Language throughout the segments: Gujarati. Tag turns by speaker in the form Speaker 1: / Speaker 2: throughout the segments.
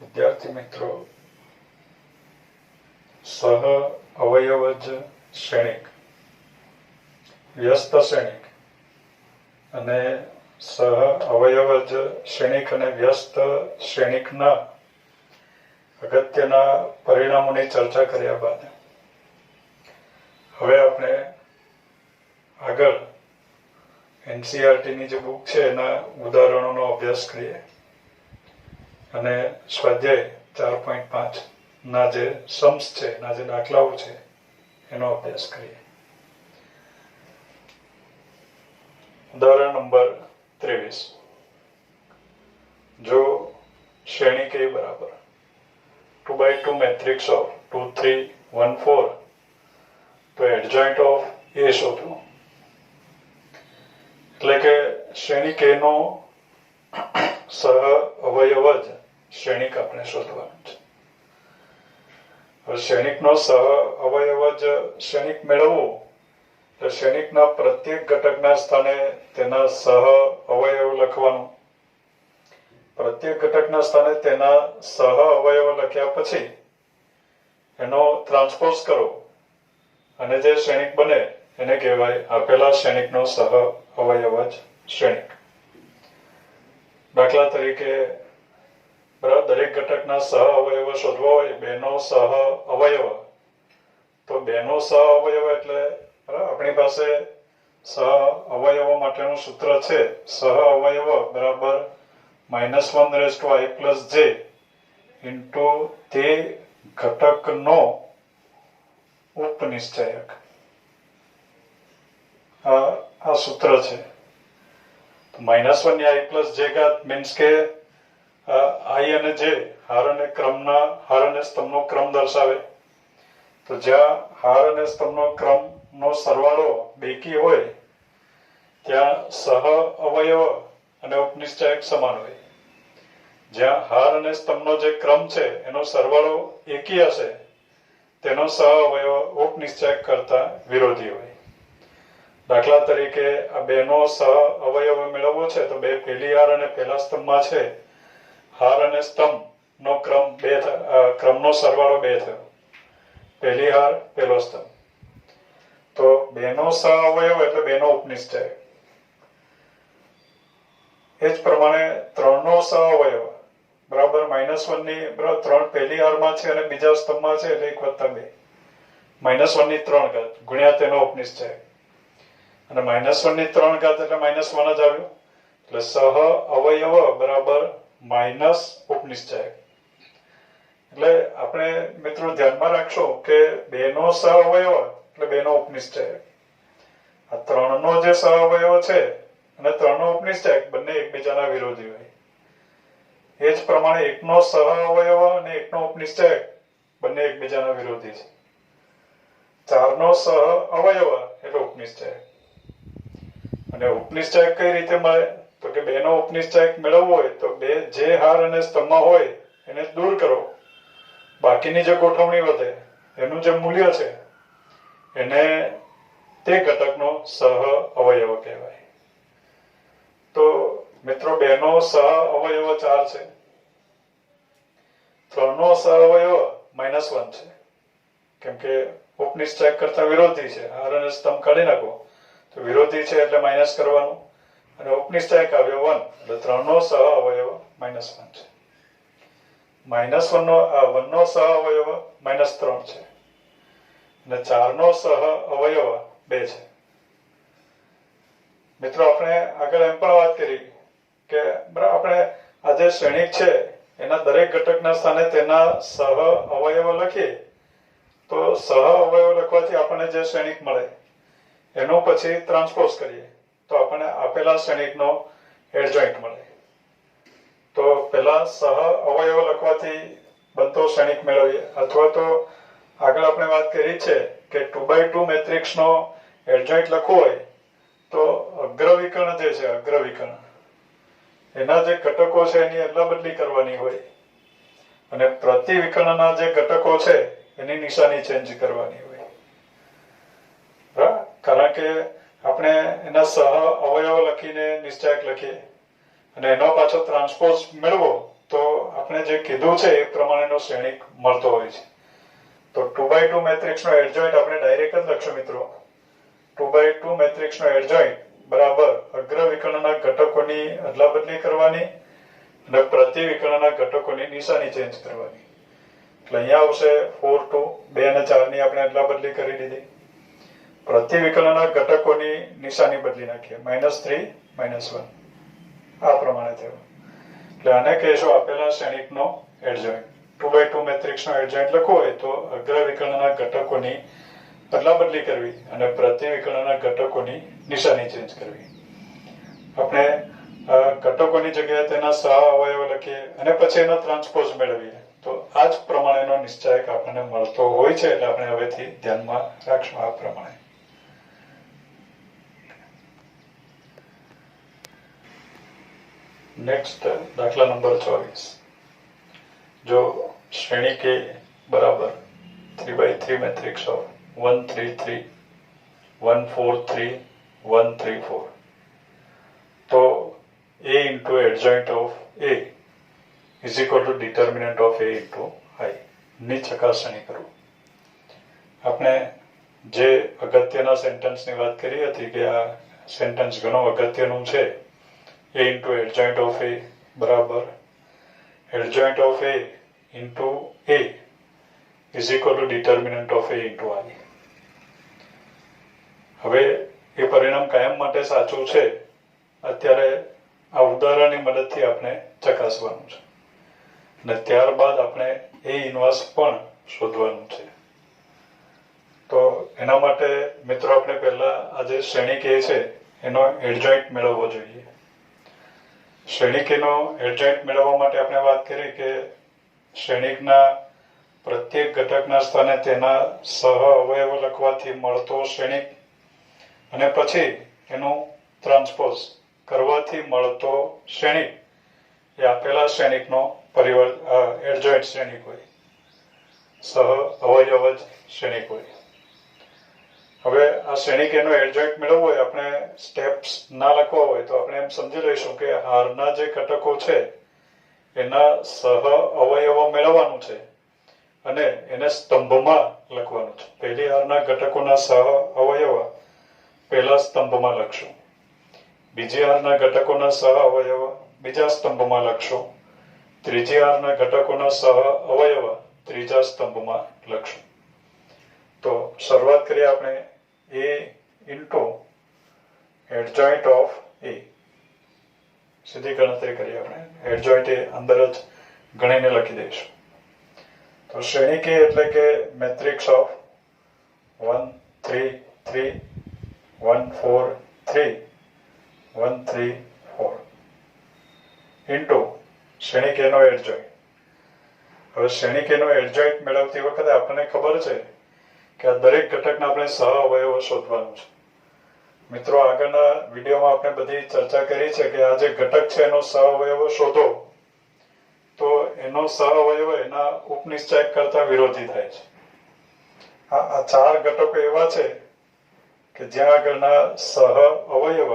Speaker 1: વિદ્યાર્થી મિત્રો, સહ અવયવજ શ્રેણિક, વ્યસ્ત શ્રેણિક અને સહ અવયવજ શ્રેણિક અને વ્યસ્ત શ્રેણિકના અગત્યના પરિણામોની ચર્ચા કર્યા બાદ હવે આપણે આગળ એનસીઈઆરટીની જે બુક છે એના ઉદાહરણોનો અભ્યાસ કરીએ અને સ્વાધ્યાય 4.5 ના જે સમ્સ છે, એના જે દાખલાઓ છે એનો અભ્યાસ કરીએ. ઉદાહરણ નંબર 23. જો શ્રેણી કે બરાબર 2x2 મેટ્રિક્સ ઓફ 2 3 1 4 તો એડજોઇન્ટ ઓફ એ શોધવું. એટલે કે શ્રેણી કે નો સહ અવયવ જ શ્રેણિક આપણે શોધવાનું છે. હવે શ્રેણિકનો સહ અવયવ જ શ્રેણિક મેળવવું એટલે શ્રેણિકના પ્રત્યેક ઘટકના સ્થાને તેના સહ અવયવ લખવાનું. પ્રત્યેક ઘટકના સ્થાને તેના સહ અવયવ લખ્યા પછી એનો ટ્રાન્સપોઝ કરો અને જે શ્રેણિક બને એને કહેવાય આપેલા શ્રેણિકનો સહ અવયવ જ શ્રેણિક. દાખલા તરીકે દરેક ઘટકના સહ અવયવ શોધવા હોય, બેનો સહ અવયવ, તો બેનો સહ અવયવ એટલે આપણી પાસે સહ અવયવો માટેનું સૂત્ર છે, સહ અવયવ બરાબર -1 i + j ઇન્ટુ તે ઘટકનો ઉપનિશ્ચયક. આ સૂત્ર છે. -1 ની i + j ઘાત મીન્સ કે i અને j હાર અને સ્તંભનો ક્રમ દર્શાવે. તો જ્યાં હાર અને સ્તંભનો ક્રમનો સરવાળો બેકી હોય ત્યાં સહ અવયવ અને ઉપનિશ્ચયક સમાન હોય. જ્યાં હાર અને સ્તંભનો જે ક્રમ છે એનો સરવાળો એકી હશે તેનો સહ અવયવ ઉપનિશ્ચયક કરતા વિરોધી હોય. દાખલા તરીકે આ બેનો સહ અવયવ મેળવવો છે તો બે પહેલી હાર અને પહેલા સ્તંભમાં છે, હાર અને સ્તંભનો ક્રમનો સરવાળો 2 થયો. પહેલી હાર પહેલો સ્તંભ, તો બેનો સહ અવયવ એટલે બેનો ઉપનિશ્ચય. એ જ પ્રમાણે 3 નો સહ અવયવ બરાબર -1 ની બરાબર 3 પહેલી હારમાં છે અને બીજા સ્તંભમાં છે એટલે 1 + 2 -1 ની 3 ઘાત ગુણ્યા તેનો ઉપનિશ્ચય. અને -1 ની 3 ઘાત એટલે -1 જ આવ્યું. એટલે સહ અવયવ બરાબર માઇનસ ઉપનિશ્ચય. એટલે આપણે મિત્રો ધ્યાનમાં રાખશો કે બેનો સહ અવયવ એટલે બેનો ઉપનિશ્ચય. આ 3 નો જે સહ અવયવ છે અને 3 નો ઉપનિશ્ચય બંને એકબીજાના વિરોધી હોય. એ જ પ્રમાણે 1 નો સહ અવયવ અને 1 નો ઉપનિશ્ચય બંને એકબીજાના વિરોધી છે. 4 નો સહ અવયવ એટલે ઉપનિશ્ચય. અને ઉપનિશ્ચય કઈ રીતે મળે તો કે બેનો ઉપનિશ્ચય મેળવવો હોય તો બે જે હાર અને સ્તંભમાં હોય એને દૂર કરો, બાકીની જે ગોઠવણી વધે એનું જે મૂલ્ય છે એને તે ઘટકનો સહ અવયવ કહેવાય. તો મિત્રો બેનો સહ અવયવ 4 છે, 3 નો સહ અવયવ -1 છે કેમ કે ઉપનિશ્ચય કરતા વિરોધી છે. હાર અને સ્તંભ કાઢી નાખો તો વિરોધી છે એટલે માઇનસ કરવાનું અને ઉપનિશ્ચય આવ્યો 1 એટલે 3 નો સહ અવયવ -1 છે. -1 નો સહ અવયવ -3 છે અને 4 નો સહ અવયવ 2 છે. મિત્રો આપણે આગળ એમ પણ વાત કરી કે આપણે આ જે શ્રેણિક છે એના દરેક ઘટકના સ્થાને તેના સહ અવયવ લખીએ તો સહ અવયવ લખવાથી આપણને જે શ્રેણિક મળે એનો પછી ટ્રાન્સપોઝ કરીએ તો આપણને આપેલા શ્રેણિકનો એડજોઇન્ટ મળે. તો પહેલા સહ અવયવ લખવાથી બનતો શ્રેણિક મેળવીએ, અથવા તો આગળ આપણે વાત કરી છે કે 2x2 મેટ્રિક્સનો એડજોઇન્ટ લખવો હોય તો અગ્રવિકર્ણ જે છે, અગ્રવિકર્ણ એના જે ઘટકો છે એની અદલાબદલી કરવાની હોય અને પ્રતિવિકર્ણના જે ઘટકો છે એની નિશાની ચેન્જ કરવાની હોય. કારણ કે આપણે એના સહ અવયવ લખીને નિશ્ચયક લખીએ અને એનો પાછો ટ્રાન્સપોઝ મેળવો તો આપણે જે કીધું છે એ પ્રમાણેનો શ્રેણિક મળતો હોય છે. તો 2x2 મેટ્રિક્સનો એડજોઇન્ટ આપણે ડાયરેક્ટ જ લખશું મિત્રો. 2x2 મેટ્રિક્સનો એડજોઇન્ટ બરાબર અગ્ર વિકર્ણના ઘટકોની અદલાબદલી કરવાની અને પ્રતિ વિકર્ણના ઘટકોની નિશાની ચેન્જ કરવાની. એટલે અહીંયા આવશે 4 2 2 અને 4 ની આપણે અદલાબદલી કરી દીધી. પ્રતિ વિકર્ણના ઘટકોની નિશાની બદલી નાખીએ -3 -1 આ પ્રમાણે થયું. એટલે આને કહેશું આપેલા શ્રેણિકનો એડજોઇન્ટ. 2x2 મેટ્રિક્સનો એડજોઇન્ટ લખવો હોય તો અગ્ર વિકર્ણના ઘટકોની અદલાબદલી કરવી અને પ્રતિ વિકર્ણના ઘટકોની નિશાની ચેન્જ કરવી. આપણે ઘટકોની જગ્યાએ તેના સહ અવયવ લખીએ અને પછી એનો ટ્રાન્સપોઝ મેળવીએ તો આ જ પ્રમાણેનો નિશ્ચાયક આપણને મળતો હોય છે. એટલે આપણે હવેથી ધ્યાનમાં રાખશું આ પ્રમાણે. નેક્સ્ટ દાખલા નંબર 24. જો શ્રેણી કે બરાબર 3x3 મેટ્રિક્સ ઓફ 1 3 3 1 4 3 1 3 4 તો a into adjoint of a is equal to determinant of a into I ની ચકાસણી કરવું. આપણે જે અગત્યના સેન્ટેન્સની વાત કરી હતી કે આ સેન્ટેન્સ ઘણો અગત્યનું છે. a into adjoint of a બરાબર adjoint of a into a is equal to determinant of a into I. હવે એ પરિણામ કાયમ માટે સાચું છે. અત્યારે આ ઉદાહરણની મદદથી આપણે ચકાસવાનું છે અને ત્યારબાદ આપણે એ ઇન્વર્સ પણ શોધવાનું છે. તો એના માટે મિત્રો આપણે પહેલા આ જે શ્રેણી કે છે એનો એડજોઇન્ટ મેળવવો જોઈએ. શ્રેણી કેનો એડજોઇન્ટ મેળવવા માટે આપણે વાત કરી કે શ્રેણિકના પ્રત્યેક ઘટકના સ્થાને તેના સહ અવયવ લખવાથી મળતો શ્રેણિક અને પછી એનું ટ્રાન્સપોઝ કરવાથી મળતો શ્રેણિક એ આપેલા શ્રેણિકનો એડજોઇન્ટ શ્રેણિક હોય, સહ અવયવ જ શ્રેણિક હોય. હવે આ શ્રેણિક એનો એડજોઇન્ટ મેળવવો હોય, આપણે સ્ટેપ્સ ના લખવા હોય તો આપણે એમ સમજી લઈશું કે હારના જે ઘટકો છે એના સહ અવયવો મેળવવાનું છે અને એને સ્તંભમાં લખવાનું છે. પહેલી હારના ઘટકોના સહ અવયવ પહેલા સ્તંભમાં લખશું, બીજી હારના ઘટકોના સહ અવયવ બીજા સ્તંભમાં લખશું, ત્રીજી હારના ઘટકોના સહ અવયવ ત્રીજા સ્તંભમાં લખશું. તો શરૂઆત કરીએ આપણે a into adjoint of a. સીધી ગણતરી કરીએ આપણે. એડજોઇન્ટ એ અંદર જ ગણીને લખી દઈશું. તો શ્રેણી કે એટલે કે મેટ્રિક્સ ઓફ 1 3 3 1 4 3 1 3 4 ઇન્ટુ શ્રેણી કેનો એડજોઇન્ટ. હવે શ્રેણી કેનો એડજોઇન્ટ મેળવતી વખતે આપણને ખબર છે કે આ દરેક ઘટકના આપણે સહ અવયવો શોધવાનું છે. મિત્રો આગળના વિડીયોમાં આપણે બધી ચર્ચા કરી છે કે આ જે ઘટક છે એનો સહ અવયવો શોધો તો એનો સહ અવયવ એના ઉપનિશ્ચયક કરતા વિરોધી થાય છે. આ ચાર ઘટકો એવા છે કે જ્યાં આગળના સહ અવયવ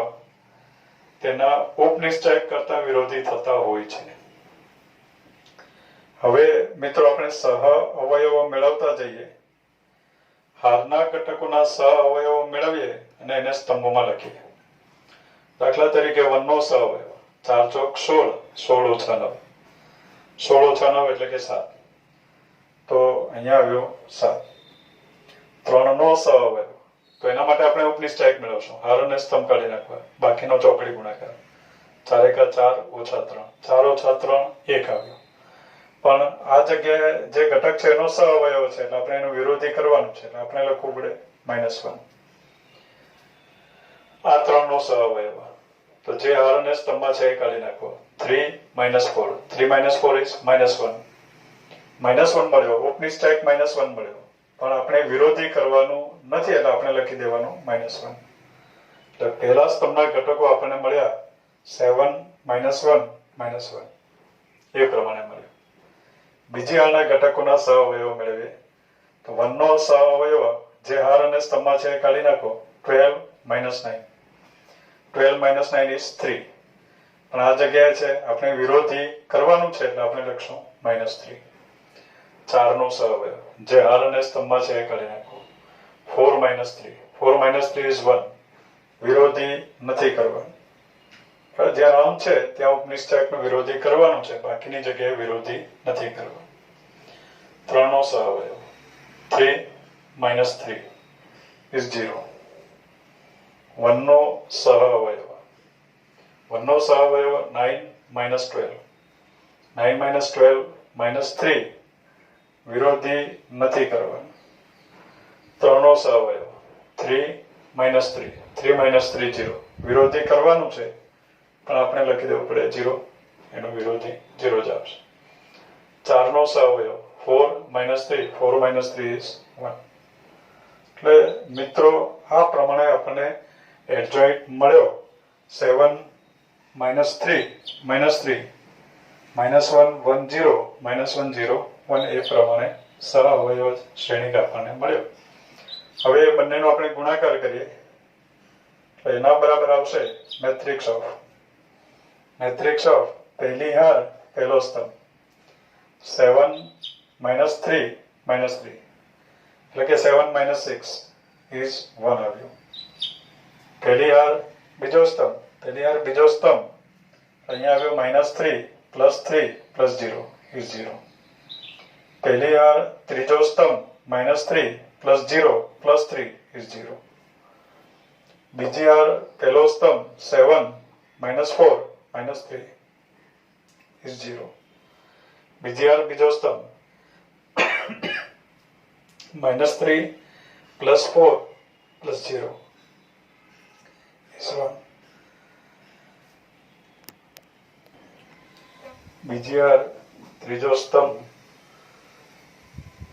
Speaker 1: તેના ઉપનિશ્ચયક કરતા વિરોધી થતા હોય છે. હવે મિત્રો આપણે સહ અવયવો મેળવતા જઈએ. હારના ઘટકોના સહ અવયવો મેળવીએ અને એને સ્તંભમાં લખીએ. દાખલા તરીકે 1 નો સહ અવયવ 4 ચોક 16, 16 ઓછા 9, 16 ઓછા 9 એટલે કે 7. તો અહીંયા આવ્યો 7. 3 નો સહ અવયવ તો એના માટે આપણે ઉપનિશ્ચયક મેળવશું. હાર અને સ્તંભ કાઢી નાખવા, બાકીનો ચોકડી ગુણાકાર. 4 એકા 4 ઓછા 3, 4 ઓછા 3 1 આવ્યો. પણ આ જગ્યાએ જે ઘટક છે એનો સહ અવયવ છે એટલે આપણે એનું વિરોધી કરવાનું છે એટલે આપણે લખવું પડે -1. આ 3 નો સહ અવયવ તો જે હાર અને સ્તંભમાં છે એ કાઢી નાખવો. 3 -4, 3 - 4 is -1. -1 મળ્યો, ઉપનિશ્ચયક -1 મળ્યો, પણ આપણે વિરોધી કરવાનું નથી એટલે આપણે લખી દેવાનું -1. એટલે પહેલા સ્તંભના ઘટકો આપણને મળ્યા 7 -1 -1 એ પ્રમાણે મળ્યું. બીજી હારના ઘટકોના સહ અવયવ મેળવીએ તો 1 નો સહ અવયવ જે હાર અને સ્તંભમાં છે એ કાઢી નાખો. 12 - 9, 12 - 9 is 3. પણ આ જગ્યાએ છે આપણે વિરોધી કરવાનું છે એટલે આપણે લખશું -3. 4 નો સહઅવયવ જે હાલ અને સ્તંભમાં છે એ કરી નાખો. 4 - 3. 4 - 3 is 1. વિરોધી નથી કરવાનું. જ્યાં નામ છે ત્યાં ઉપનિશ્ચાયકનો વિરોધી કરવાનું છે, બાકીની જગ્યાએ વિરોધી નથી કરવાનું. 3 નો સહઅવયવ 3 - 3 is 0. 1 નો સહઅવયવ 1 નો સહઅવયવ 9 - 12. 9 - 12 - 3 વિરોધી નથી કરવાનું. 3 નો સહઅવયવ 3 - 3. 3 - 3 0. વિરોધી કરવાનું છે પણ આપણે લખી દેવું પડે 0. એનો વિરોધી 0 જ આવશે. 4 નો સહઅવયવ 4 - 3. 4 - 3 is 1. એટલે મિત્રો આ પ્રમાણે આપણને એડજોઇન્ટ મળ્યો 7 - 3 - 3 -1 1 0 -1 0 1 એ પ્રમાણે સહઅવયવ શ્રેણિક આપણને મળ્યો. હવે એ બંનેનો આપણે ગુણાકાર કરીએ તો એના બરાબર આવશે મેટ્રિક્સ ઓફ પહેલી હાર પહેલો સ્તંભ 7 - 3 - 3 એટલે કે 7 - 6 is 1 આવ્યું. પહેલી હાર બીજો સ્તંભ અહીંયા આવ્યો -3 + 3 + 0 is 0. પહેલી હાર ત્રીજો સ્તંભ -3 + 0 + 3 is 0. બીજી હાર પહેલો સ્તંભ 7 - 4 - 3 is 0. બીજી હાર બીજો સ્તંભ -3 + 4 + 0 is 1. બીજી હાર ત્રીજો સ્તંભ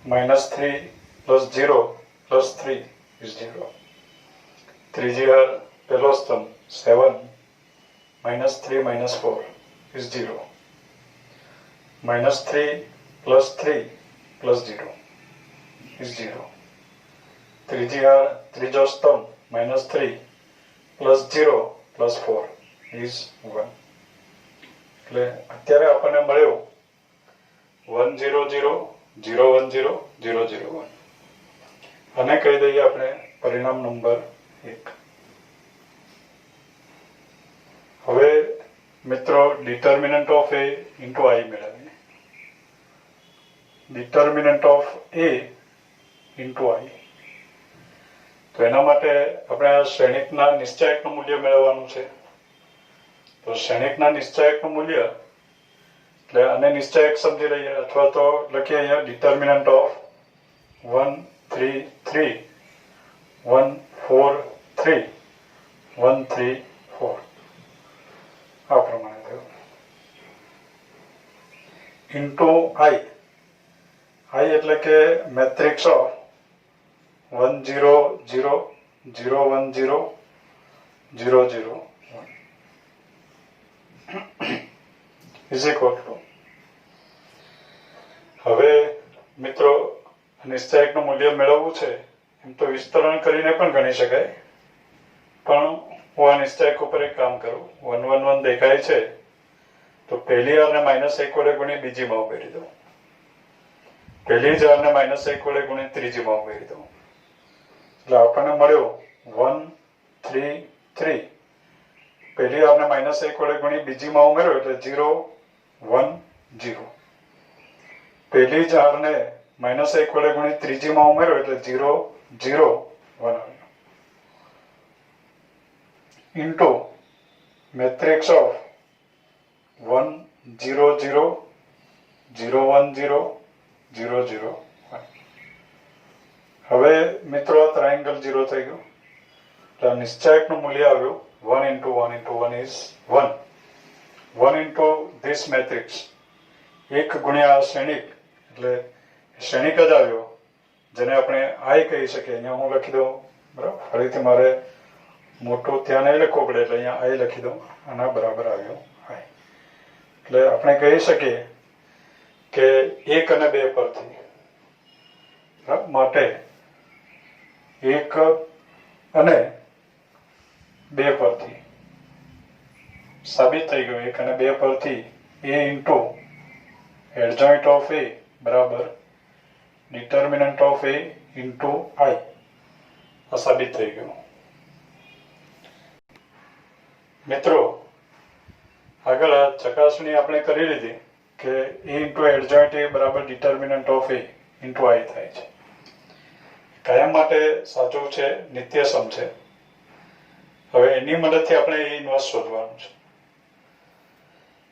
Speaker 1: -3 + 0 + 3 is 0. ત્રીજી હાર પહેલો સ્તંભ 7 - 3 - 4 is 0. -3 + 3 + 0 is 0. ત્રીજી હાર ત્રીજો સ્તંભ -3 + 0 + 4 is 1. એટલે અત્યારે આપણને મળ્યું 1 0 0 0 1 0 0 0 1. અને કહી દઈએ આપણે પરિણામ નંબર 1. હવે મિત્રો ડિટર્મિનન્ટ ઓફ a * I મેળવીએ. ડિટર્મિનન્ટ ઓફ a * I તો એના માટે આપણે આ શ્રેણિકના નિશ્ચાયકનું મૂલ્ય મેળવવાનું છે. તો શ્રેણિકના નિશ્ચાયકનું મૂલ્ય એટલે આને નિશ્ચાયક સમજી લઈએ અથવા તો લખીએ અહીંયા ડિટર્મિનન્ટ ઓફ 1 3 3 1 4 3 1 3 4 આ પ્રમાણે થયું. ઇન્ટુ I એટલે કે matrix of 1 0 0 0 1 0 0 0 is equal to. હવે મિત્રો નિશ્ચાયકનું મૂલ્ય મેળવવું છે એમ તો વિસ્તરણ કરીને પણ ગણી શકાય, પણ હું આ નિશ્ચાયક ઉપર એક કામ કરું. 1 1 1 દેખાય છે તો પહેલી હારને -1 વડે ગુણી બીજીમાં ઉમેરી દઉં. પહેલી જ હારને -1 વડે ગુણી ત્રીજીમાં ઉમેરી દઉં. એટલે આપણને મળ્યો 1 3 3. પહેલી હારને -1 વડે ગુણી બીજીમાં ઉમેર્યો એટલે 0 1 0. પહેલી જ હારને -1 વડે ગુણી ત્રીજીમાં ઉમેર્યો એટલે 0 0 1 આવ્યો. Into matrix of 1 0 0 0 1 0 0 0 1. હવે મિત્રો આ ટ્રાયેંગલ 0 થઈ ગયું એટલે નિશ્ચાયકનું મૂલ્ય આવ્યું 1 into 1 into 1 is 1. 1 into this matrix. 1 ગુણ્યા શ્રેણિક એટલે શ્રેણિક જ આવ્યો જેને આપણે I કહી શકીએ. અહીંયા હું લખી દઉં. બરાબર, ફરીથી મારે મોટું ત્યાં નહીં લખવું પડે એટલે અહીંયા I લખી દઉં. આના બરાબર આવ્યો I. એટલે આપણે કહી શકીએ કે 1 અને 2 પરથી માટે 1 અને 2 પરથી સાબિત થઈ ગયું 1 અને 2 પરથી a into adjoint of a બરાબર determinant of a into i આ સાબિત થઈ ગયું. મિત્રો આગળ આ ચકાસણી આપણે કરી લીધી કે a ઇન્ટુ એડજોઇન્ટ a બરાબર determinant of a into i થાય છે. કાયમ માટે સાચું છે, નિત્યસમ છે. હવે એની મદદથી આપણે a ઇન્વર્સ શોધવાનું છે.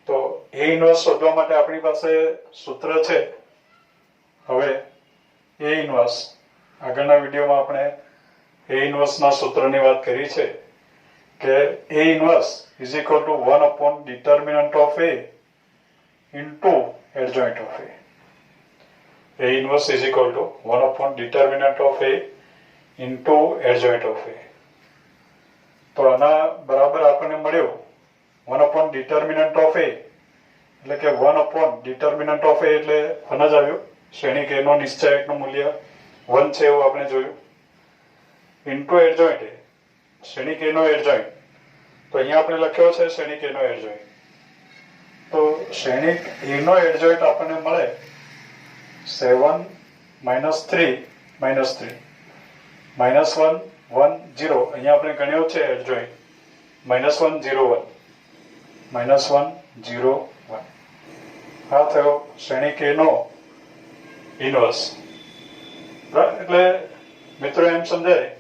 Speaker 1: તો a ઇન્વર્સ શોધવા માટે આપણી પાસે સૂત્ર છે. હવે a ઇન્વર્સ આગળના વિડીયોમાં આપણે a ઇન્વર્સના સૂત્રની વાત કરી છે કે a inverse is equal to 1 upon determinant of a into adjoint of a. A inverse is equal to 1 upon determinant of a into adjoint of a. તો આના બરાબર આપણને મળ્યું 1 upon determinant of a એટલે કે 1 upon determinant of a એટલે 1 જ આવ્યું. શ્રેણિક a નો નિશ્ચાયકનું મૂલ્ય 1 છે એવું આપણે જોયું. into adjoint a શ્રેણિક a નો adjoint તો અહીંયા આપણે લખ્યો છે શ્રેણિક a નો adjoint. તો શ્રેણિક a નો adjoint આપણને મળે 7 -3 -3 -1 1 0 અહીંયા આપણે ગણ્યો છે adjoint -1 0 1 -1 0 1 આ થયો શ્રેણિક a નો ઇન્વર્સ. એટલે મિત્રો એમ સમજાય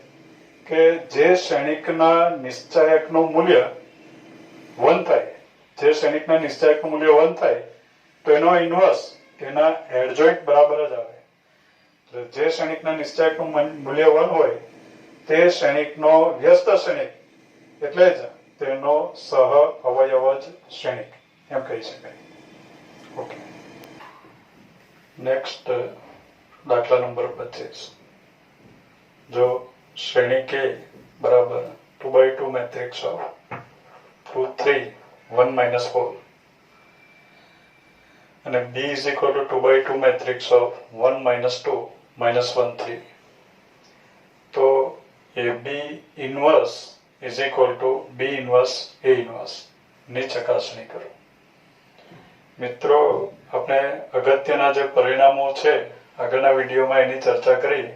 Speaker 1: કે જે શ્રેણિકના નિશ્ચાયકનું મૂલ્ય 1 થાય, જે શ્રેણિકના નિશ્ચાયકનું મૂલ્ય 1 થાય તો એનો ઇન્વર્સ એના એડજોઇન્ટ બરાબર જ આવે. એટલે જે શ્રેણિકના નિશ્ચાયકનું મૂલ્ય 1 હોય તે શ્રેણિકનો વ્યસ્ત શ્રેણિક એટલે જ તેનો સહ અવયવ જ શ્રેણિક એમ કહી શકાય. ઓકે, નેક્સ્ટ દાખલા નંબર 25. જો શ્રેણિક A બરાબર 2x2 મેટ્રિક્સ ઓફ 2 3 1 -4 અને B is equal to 2x2 matrix of 1 -2 -1 3 તો AB inverse is equal to B inverse A inverse ની ચકાસણી કરો. મિત્રો આપણે અગત્યના જે પરિણામો છે આગળના વિડીયોમાં એની ચર્ચા કરી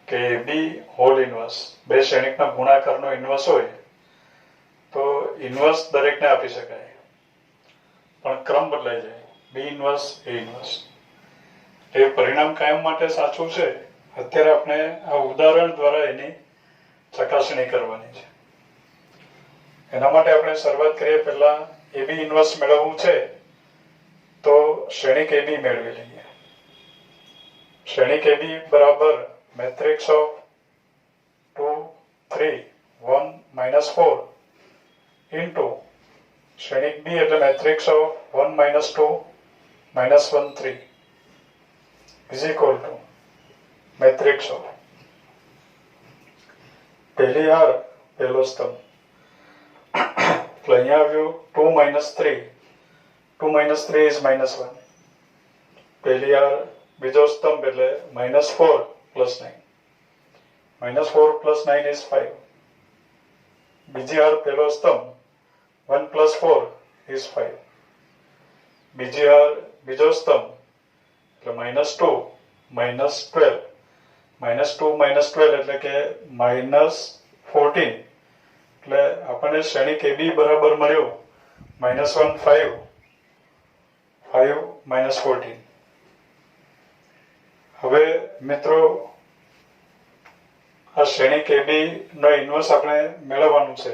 Speaker 1: કે AB હોલ ઇન્વર્સ બે શ્રેણિકના ગુણાકારનો ઇન્વર્સ હોય તો ઇન્વર્સ દરેકને આપી શકાય પણ ક્રમ બદલાઈ જાય. B ઇન્વર્સ A ઇન્વર્સ એ પરિણામ કાયમ માટે સાચું છે. અત્યારે આપણે આ ઉદાહરણ દ્વારા એની ચકાસણી કરવાની છે. એના માટે આપણે શરૂઆત કરીએ. પહેલા AB ઇન્વર્સ મેળવવું છે તો શ્રેણિક AB મેળવી લઈએ. શ્રેણિક AB બરાબર મેટ્રિક્સ ઓફ 2 3 1 -4 ઇન્ટુ શ્રેણિક B એટલે matrix of 1 -2 -1 3 is equal two matrix of પહેલી હાર પહેલો સ્તંભ એટલે અહીંયા આવ્યું 2 -3 2 -3 ઇઝ -1. પહેલી હાર બીજો સ્તંભ એટલે -4 + 9 -4 + 9 is 5. બીજી હાર પહેલો સ્તંભ 1 + 4 is 5. બીજી હાર બીજો સ્તંભ એટલે -2 -12 -2 -12 એટલે કે -14 એટલે આપણને શ્રેણિક AB બરાબર મળ્યું -1 5 5 -14. હવે મિત્રો આ શ્રેણિક AB નો ઇન્વર્સ આપણે મેળવવાનું છે.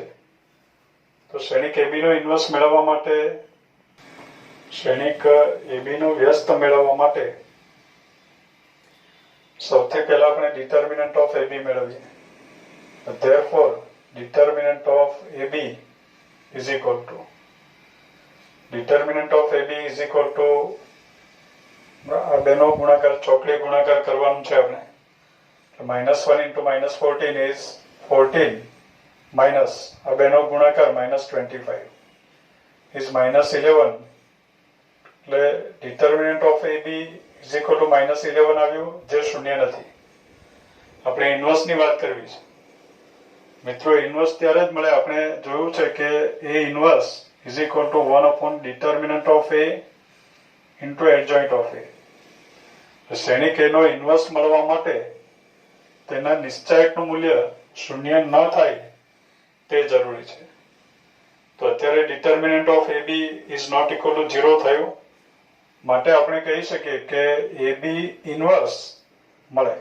Speaker 1: તો શ્રેણિક AB નો ઇન્વર્સ મેળવવા માટે શ્રેણિક AB નો વ્યસ્ત મેળવવા માટે સૌથી પહેલા આપણે ડિટર્મિનન્ટ ઓફ AB મેળવીએ. Therefore determinant of AB is equal to determinant of AB is equal to આ બેનો ગુણાકાર ચોકડી ગુણાકાર કરવાનું છે આપણે. -1 into -14 is 14 minus આ બેનો ગુણાકાર -25 is -11 એટલે determinant of AB is equal to -11 આવ્યું જે શૂન્ય નથી. આપણે ઇન્વર્સ ની વાત કરવી છે મિત્રો. ઇન્વર્સ ત્યારે જ મળે. આપણે જોયું છે કે A inverse is equal to 1 upon determinant of A into adjoint of A. શ્રેણિક એનો ઇન્વર્સ મળવા માટે તેના નિશ્ચાયકનું મૂલ્ય શૂન્ય ન થાય તે જરૂરી છે. તો અત્યારે determinant of A B is not equal to 0 થયું, માટે આપણે કહી શકીએ કે એ બી ઇન્વર્સ મળે,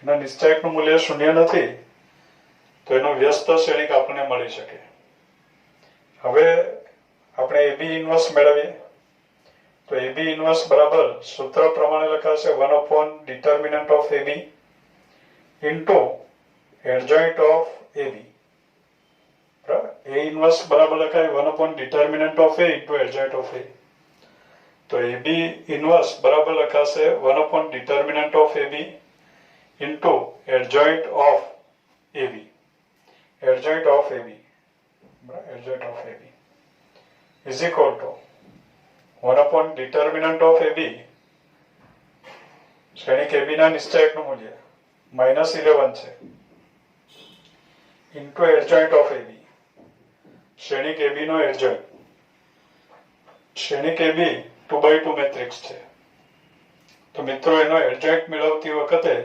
Speaker 1: એના નિશ્ચાયકનું મૂલ્ય શૂન્ય નથી, તો એનો વ્યસ્ત શ્રેણિક આપણને મળી શકે. હવે આપણે એ બી ઇન્વર્સ મેળવીએ તો એ બી ઇન્વર્સ બરાબર સૂત્ર પ્રમાણે લખાશે 1 upon determinant of A B into adjoint of A B. બરાબર, એ ઇન્વર્સ બરાબર લખાય 1 upon determinant of A into adjoint of A. તો એ બી ઇન્વર્સ બરાબર લખાશે 1 upon determinant of A B into adjoint of A B. Adjoint of A B, adjoint of A B is equal to 1 upon determinant of A B, શ્રેણિક એ બી ના નિશ્ચાયકનું મૂલ્ય -11 છે, into adjoint of A B, શ્રેણિક એ બી નો એડજોઇન્ટ. શ્રેણિક એ બી 2x2 મેટ્રિક્સ છે. તો મિત્રો એનો એડજોઇન્ટ મેળવતી વખતે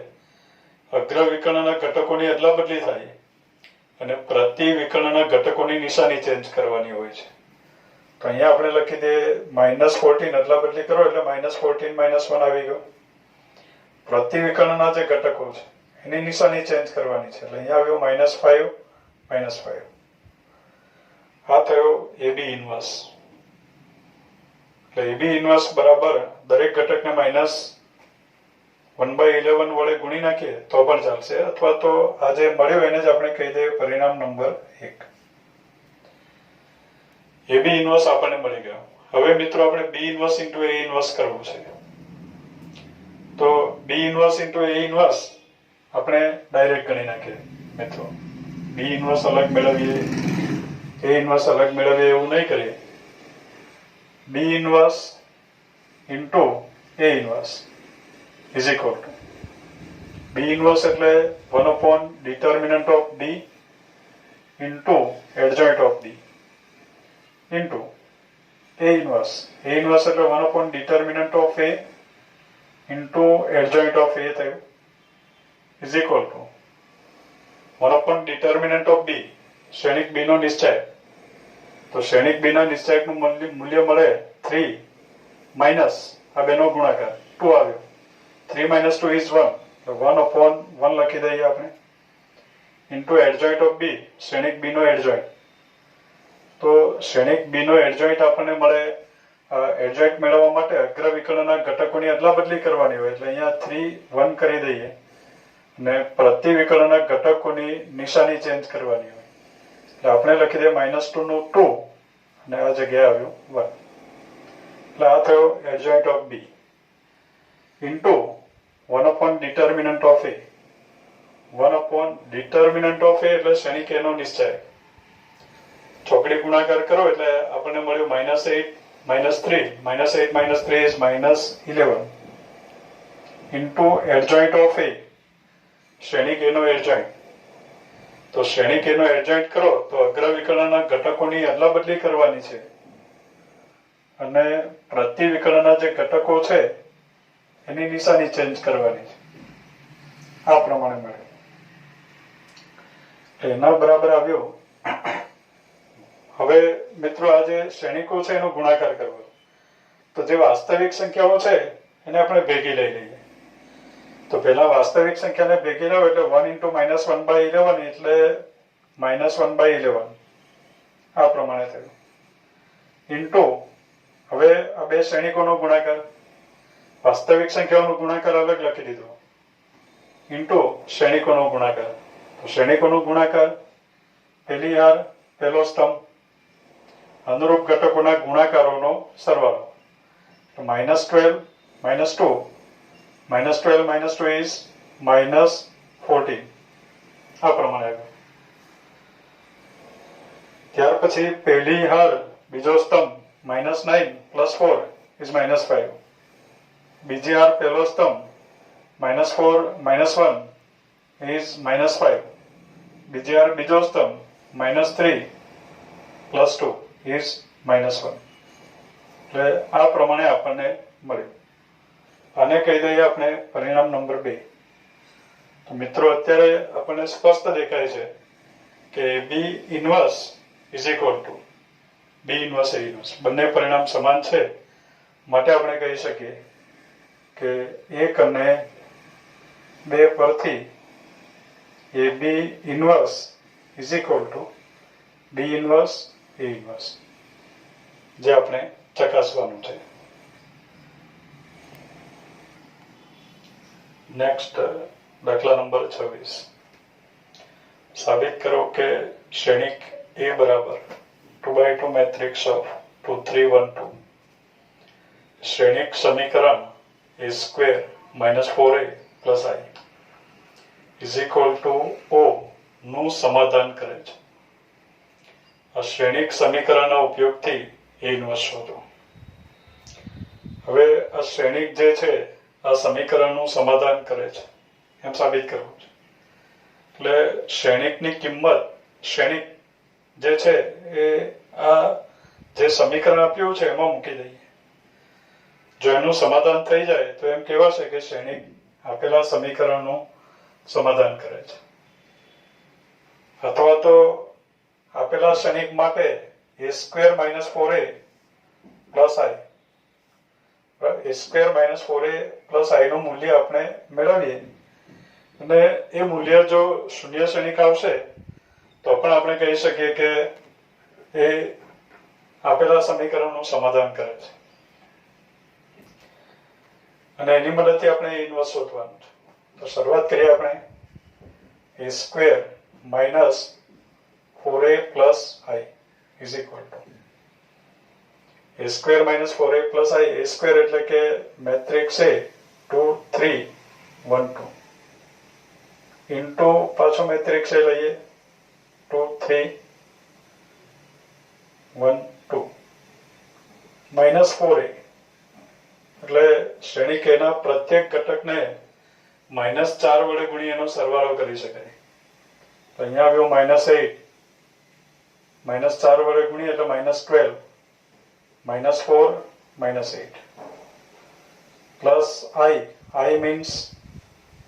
Speaker 1: અગ્ર વિકર્ણના ઘટકોની અદલાબદલી થાય અને પ્રતિ વિકર્ણના ઘટકોની નિશાની ચેન્જ કરવાની હોય છે. તો અહીંયા આપણે લખી દે -14 અદલાબદલી કરો એટલે -14 -1 આવી ગયો. પ્રતિ વિકર્ણના જે ઘટકો છે એની નિશાની ચેન્જ કરવાની છે એટલે અહીંયા આવ્યો -5 -5. આ થયો એ બી ઇન્વર્સ. એટલે એ બી ઇન્વર્સ બરાબર દરેક ઘટકને -1/11 વડે ગુણી નાખીએ તો પણ ચાલશે, અથવા તો આ જે મળ્યું એને જ આપણે કહી દઈએ પરિણામ નંબર 1. એ બી ઇન્વર્સ આપણને મળી ગયો. હવે મિત્રો આપણે બી ઇન્વર્સ ઇન્ટુ એ ઇન્વર્સ કરવું છે. તો બી ઇન્વર્સ ઇન્ટુ એ ઇન્વર્સ આપણે ડાયરેક્ટ ગણી નાખીએ મિત્રો. બી ઇન્વર્સ અલગ મેળવીએ, એ ઇન્વર્સ અલગ મેળવીએ એવું નહીં કરીએ. B inverse into A inverse is equal to B inverse એટલે 1 upon determinant of B into adjoint of B into A inverse. A inverse એટલે 1 upon determinant of A into adjoint of A થયું is equal to 1 upon determinant of B, શ્રેણિક બી નો નિશ્ચાયક. તો શ્રેણિક બી ના નિશ્ચાયકનું મૂલ્ય મળે 3 માઇનસ આ બેનો ગુણાકાર 2 આવ્યો. 3 - 2 is 1, તો 1 અપોન 1 લખી દઈએ આપણે ઇન્ટુ એડજોઇન્ટ ઓફ બી, શ્રેણિક બી નો એડજોઇન્ટ. તો શ્રેણિક બી નો એડજોઇન્ટ આપણને મળે. એડજોઇન્ટ મેળવવા માટે અગ્ર વિકર્ણના ઘટકોની અદલાબદલી કરવાની હોય એટલે અહીંયા 3 1 કરી દઈએ અને પ્રતિ વિકર્ણના ઘટકોની નિશાની ચેન્જ કરવાની હોય એટલે આપણે લખી દઈએ -2 નું 2 અને આ જગ્યાએ આવ્યું 1. એટલે આ થયો adjoint of B into 1 upon determinant of A. 1 upon determinant of A એટલે શ્રેણિક એ નો નિશ્ચાયક. ચોકડી ગુણાકાર કરો એટલે આપણને મળ્યું -8 -3. -8 - 3 is -11 into adjoint of A, શ્રેણિક એનો એડજોઇન્ટ. તો શ્રેણિક એનો એડજોઇન્ટ કરો તો અગ્ર વિકર્ણના ઘટકોની અદલાબદલી કરવાની છે અને પ્રતિ વિકર્ણના જે ઘટકો છે એની નિશાની ચેન્જ કરવાની છે. આ પ્રમાણે મળે. એના બરાબર આવ્યો. હવે મિત્રો આ જે શ્રેણિકો છે એનો ગુણાકાર કરવો. તો જે વાસ્તવિક સંખ્યાઓ છે એને આપણે ભેગી લઈ લઈએ. તો પહેલા વાસ્તવિક સંખ્યાને ભેગી લાવો એટલે 1 ઇન્ટુ -1/11 એટલે -1/11 આ પ્રમાણે થયું ઇન્ટુ હવે આ બે શ્રેણિકોનો ગુણાકાર, વાસ્તવિક સંખ્યાઓનો ગુણાકાર અલગ લખી દીધો ઇન્ટુ શ્રેણિકોનો ગુણાકાર. તો શ્રેણિકોનો ગુણાકાર પહેલી હાર પહેલો સ્તંભ અનુરૂપ ઘટકોના ગુણાકારોનો સરવાળો. તો -12 -2 -12 - 2 is -14 આ પ્રમાણે આવ્યું. ત્યાર પછી પહેલી હાર બીજો સ્તંભ -9 + 4 is -5. બીજી હાર પહેલો સ્તંભ -4 -1 is -5. બીજી હાર બીજો સ્તંભ -3 + 2 ઇઝ -1. એટલે આ પ્રમાણે આપણને મળ્યું. આને કહી દઈએ આપણે પરિણામ નંબર 2. તો મિત્રો અત્યારે આપણને સ્પષ્ટ દેખાય છે કે B inverse is equal to B inverse A inverse બંને પરિણામ સમાન છે. માટે આપણે કહી શકીએ કે 1 અને 2 પરથી A B inverse is equal to B inverse A inverse, જે આપણે ચકાસવાનું છે. નેક્સ્ટ દાખલા નંબર 26. સાબિત કરો કે શ્રેણિક A બરાબર 2x2 મેટ્રિક્સ ઓફ 2 3 1 2 શ્રેણિક સમીકરણ a square -4a + i is equal two O નું સમાધાન કરે છે. આ શ્રેણિક સમીકરણના ઉપયોગથી A ઇન્વર્સ શોધો. હવે આ શ્રેણિક જે છે આ સમીકરણનું સમાધાન કરે છે એમ સાબિત કરવું છે. એટલે શ્રેણિકની કિંમત, શ્રેણિક જે છે એ આ જે સમીકરણ આપ્યું છે એમાં મૂકી દઈએ. જો એનું સમાધાન થઈ જાય તો એમ કહેવાશે કે શ્રેણિક આપેલા સમીકરણનું સમાધાન કરે છે. અથવા તો આપેલા શ્રેણિક માટે a² -4a + i a² -4a + i નું મૂલ્ય આપણે મેળવીએ અને એ મૂલ્ય જો શૂન્ય શ્રેણિક આવશે તો પણ આપણે કહી શકીએ કે એ આપેલા સમીકરણનું સમાધાન કરે છે. અને એની મદદથી આપણે ઇન્વર્સ શોધવાનું છે. તો શરૂઆત કરીએ આપણે a² -4a + i is equal two a² -4a + i. a² એટલે કે મેટ્રિક્સ A 2 3 1 2 ઇન્ટુ પાછો મેટ્રિક્સ A લઈએ 2 3 1 2 -4a એટલે શ્રેણિક એના પ્રત્યેક ઘટકને -4 વડે ગુણી એનો સરવાળો કરી શકાય. તો અહીંયા આવ્યો -8, -4 વડે ગુણી એટલે -12, -4 -8 પ્લસ i મીન્સ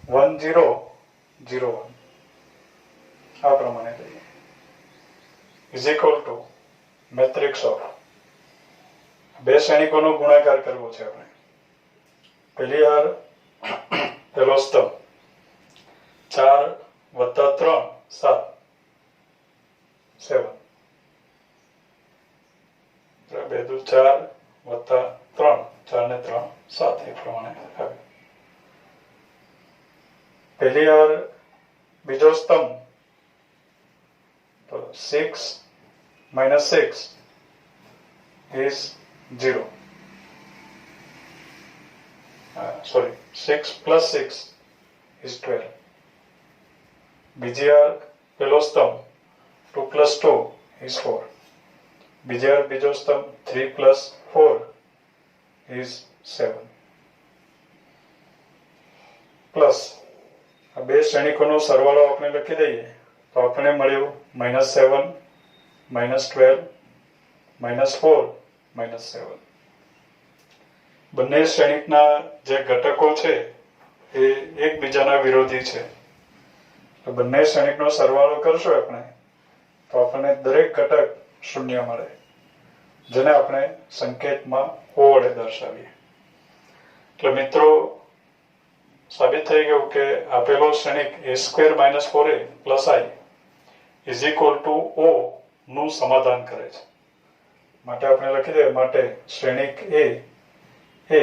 Speaker 1: 1 0 0 1 આ પ્રમાણે લઈએ is equal two matrix of બે શ્રેણિકોનો ગુણાકાર કરવો છે આપણે. પહેલી હાર પેલો સ્તંભ 4 + 3 7 7 2 દુ 4 + 3 4 ને 3 7 એ પ્રમાણે આવે. પહેલી હાર બીજો સ્તંભ તો 6 - 6 is 0. 6 + 6 is 12. બીજી હાર પેલો સ્તંભ 2 + 2 is 4. બીજી હાર બીજો સ્તંભ 3 + 4 is 7. પ્લસ આ બે શ્રેણિકોનો સરવાળો આપણે લખી દઈએ તો આપણે મળ્યું -7 -12 -4 -7. બંને શ્રેણિકના જે ઘટકો છે એ એકબીજાના વિરોધી છે. તો બંને શ્રેણિકનો સરવાળો કરશો આપણે તો આપણને દરેક ઘટક શૂન્ય મળે, જેને આપણે સંકેતમાં O વડે દર્શાવીએ. એટલે મિત્રો સાબિત થઈ ગયું કે આપેલો શ્રેણિક a² -4a + i is equal two O નું સમાધાન કરે છે. માટે આપણે લખી દઈએ માટે શ્રેણિક A a²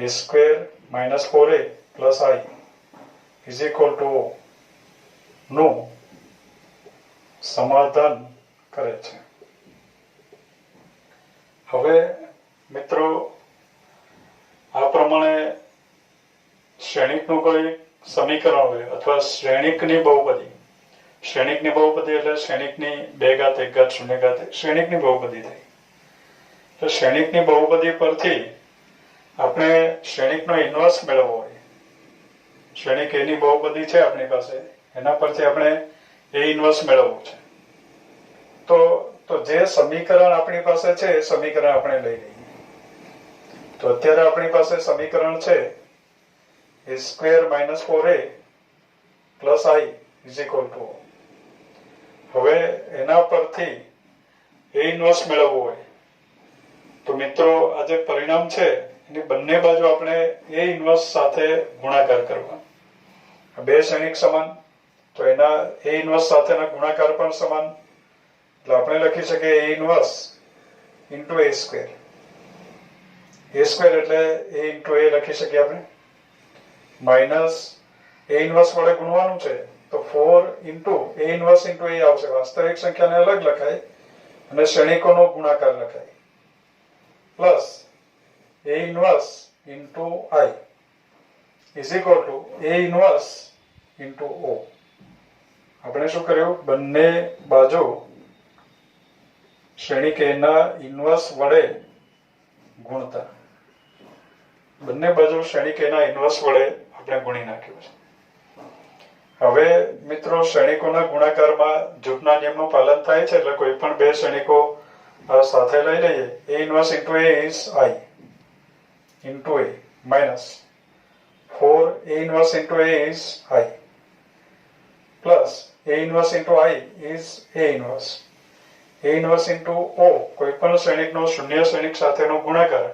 Speaker 1: -4a + i is equal two O નું સમાધાન કરે છે. હવે મિત્રો આ પ્રમાણે શ્રેણિકનું કોઈ સમીકરણ હોય અથવા શ્રેણિકની બહુપદી એટલે શ્રેણિકની 2 ઘાત 1 ઘાત 0 ઘાત શ્રેણિકની બહુપદી થઈ. તો શ્રેણિકની બહુપદી પરથી આપણે શ્રેણિકનો ઇન્વર્સ મેળવવો હોય. શ્રેણિક એની બહુપદી છે આપણી પાસે, એના પરથી આપણે એ ઇન્વર્સ મેળવવું છે. તો તો જે સમીકરણ આપણી પાસે છે એ સમીકરણ આપણે લઈ લઈએ. તો અત્યારે આપણી પાસે સમીકરણ છે a square minus 4a plus i is equal two. હવે એના પરથી a ઇન્વર્સ મેળવવું હોય તો મિત્રો આ જે પરિણામ છે એની બંને બાજુ આપણે a ઇન્વર્સ સાથે ગુણાકાર કરવા. બે શ્રેણિક સમાન તો એના a ઇન્વર્સ સાથેના ગુણાકાર પણ સમાન, એટલે આપણે લખી શકીએ a inverse into a square. a square એટલે a ઇન્ટુ a લખી શકીએ આપણે, માઇનસ a ઇન્વર્સ વડે ગુણવાનું છે તો 4 into a inverse into a આવશે. વાસ્તવિક સંખ્યાને અલગ લખાય અને શ્રેણિકોનો ગુણાકાર લખાય, plus a inverse into i is equal two a inverse into o. આપણે શું કર્યું, બંને બાજુ શ્રેણિક a ના ઇન્વર્સ વડે ગુણતા, બંને બાજુ શ્રેણિક a ના ઇન્વર્સ વડે આપણે ગુણી નાખ્યું છે. હવે મિત્રો શ્રેણિકોના ગુણાકારમાં જૂથના નિયમનું પાલન થાય છે, એટલે કોઈ પણ બે શ્રેણિકો સાથે લઈ લઈએ. a inverse into a is i into a minus 4 a inverse into a is i plus a inverse into i is a inverse. a inverse into o કોઈ પણ શ્રેણિકનો શૂન્ય શ્રેણિક સાથેનો ગુણાકાર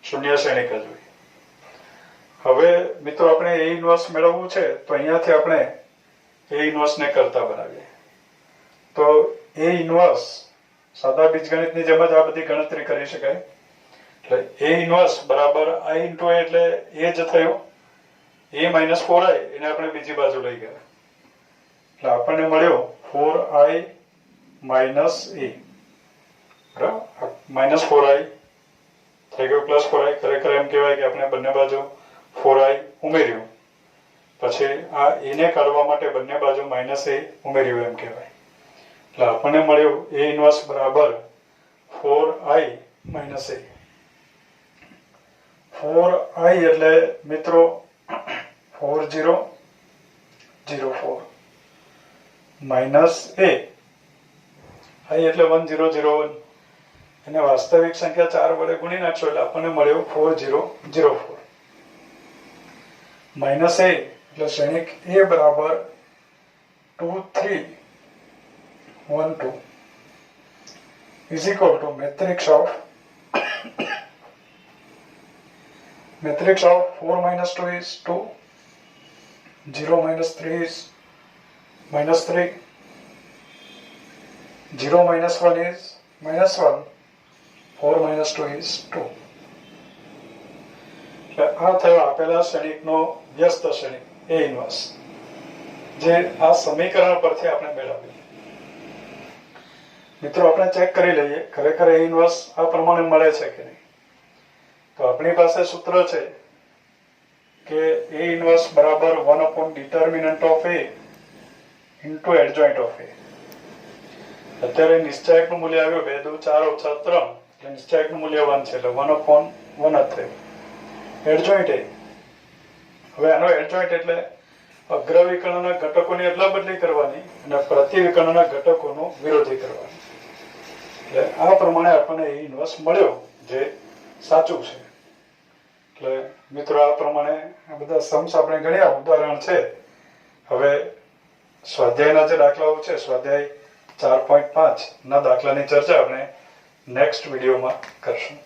Speaker 1: શૂન્ય શ્રેણિક જ હોય. હવે મિત્રો આપણે a ઇન્વર્સ મેળવવું છે તો અહીંયાથી આપણે a ઇન્વર્સ ને કરતા બનાવીએ. તો a ઇન્વર્સ સાદા બીજગણિતની જેમ જ આ બધી ગણતરી કરી શકાય. એટલે a ઇન્વર્સ બરાબર i ઇન્ટુ a એટલે a જ થયો, a માઇનસ 4i એને આપણે બીજી બાજુ લઈ ગયા એટલે આપણને મળ્યો 4i માઇનસ a, બરાબર. માઇનસ 4i થઈ ગયો પ્લસ 4i. ખરેખર એમ કહેવાય કે આપણે બંને બાજુ 4i ઉમેર્યું, પછી આ a ને કાઢવા માટે બંને બાજુ માઇનસ a ઉમેર્યું એમ કહેવાય. એટલે આપણને મળ્યું a ઇન્વર્સ બરાબર 4i માઇનસ a. 4i એટલે મિત્રો 4004 માઇનસ a, i એટલે 1001. એને વાસ્તવિક સંખ્યા 4 વડે ગુણી નાખશો એટલે આપણને મળ્યું 4004 માઇનસ a એટલે શ્રેણિક a બરાબર 2312 is equal two matrix of 4 minus 2 is 2, 0 minus 3 is minus 3, 0 minus 1 is minus 1, 4 minus 2 is 2. એટલે આ થયો આપેલા શ્રેણિકનો વ્યસ્ત શ્રેણિક a ઇન્વર્સ, જે આ સમીકરણ પરથી આપણે મેળવ્યું. મિત્રો આપણે ચેક કરી લઈએ ખરેખર a ઇન્વર્સ આ પ્રમાણે મળે છે કે નહીં. તો આપણી પાસે સૂત્ર છે કે a ઇન્વર્સ બરાબર 1 upon determinant of a into adjoint of a. અત્યારે નિશ્ચાયકનું મૂલ્ય આવ્યું 2 2 4 ઓછા 3 એટલે નિશ્ચાયકનું મૂલ્ય 1 છે એટલે 1 upon 1 જ થયું. એડજોઇન્ટ એ, હવે આનો એડજોઇન્ટ એટલે અગ્રવિકર્ણના ઘટકોની અદલા બદલી કરવાની અને પ્રતિવિકર્ણના ઘટકોનો વિરોધી કરવાની. એટલે આ પ્રમાણે આપણને a ઇન્વર્સ મળ્યો, જે સાચું છે. એટલે મિત્રો આ પ્રમાણે આ બધા સમ્સ આપણે ગણ્યા, ઉદાહરણ છે. હવે સ્વાધ્યાયના જે દાખલાઓ છે, સ્વાધ્યાય 4.5 ના દાખલાની ચર્ચા આપણે નેક્સ્ટ વિડીયોમાં કરશું.